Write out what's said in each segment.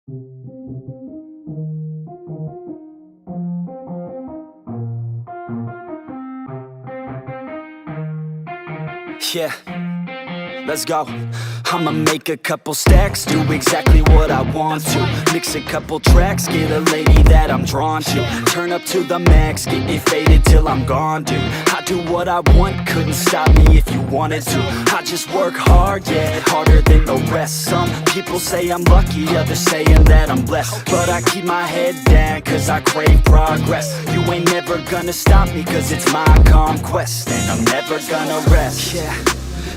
Yeah, let's go. I'ma make a couple stacks, do exactly what I want to. Mix a couple tracks, get a lady that I'm drawn to. Turn up to the max, get it faded till I'm gone, dude. I do what I want, couldn't stop me if you wanted to. I just work hard, yeah, harder than the rest. Some people say I'm lucky, others saying that I'm blessed. But I keep my head down, cause I crave progress. You ain't never gonna stop me, cause it's my conquest. And I'm never gonna rest, yeah.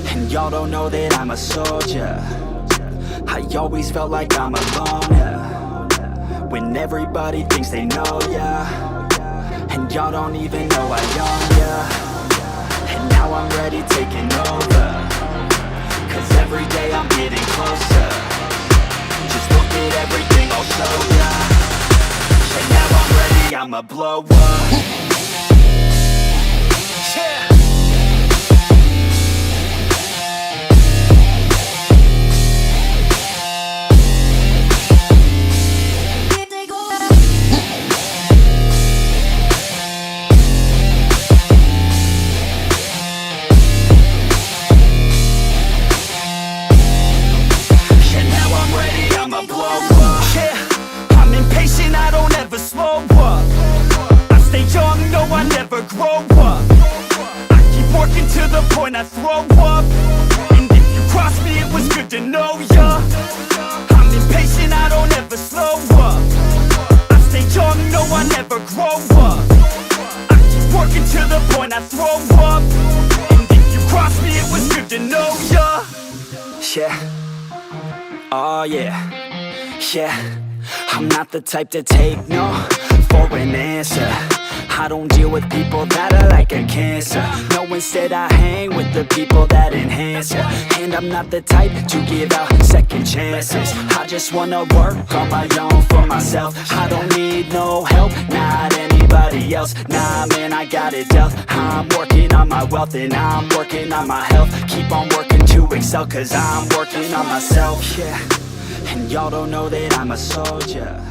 And y'all don't know that I'm a soldier. I always felt like I'm alone, yeah. When everybody thinks they know, yeah. And y'all don't even know I own, yeah. And now I'm ready taking over, cause every day I'm getting closer. Just look at everything I'll show ya. And now I'm ready, I'ma blow up. Yeah. I throw up, and if you cross me, it was good to know ya. I'm impatient, I don't ever slow up. I stay young, no, I never grow up. I keep working to the point I throw up, and if you cross me, it was good to know ya. Yeah, oh yeah, yeah. I'm not the type to take no for an answer. I don't deal with people that are like a cancer. No, instead I hang with the people that enhance ya. And I'm not the type to give out second chances. I just wanna work on my own for myself. I don't need no help, not anybody else. Nah, man, I got it dealt. I'm working on my wealth and I'm working on my health. Keep on working to excel, cause I'm working on myself, yeah. And y'all don't know that I'm a soldier.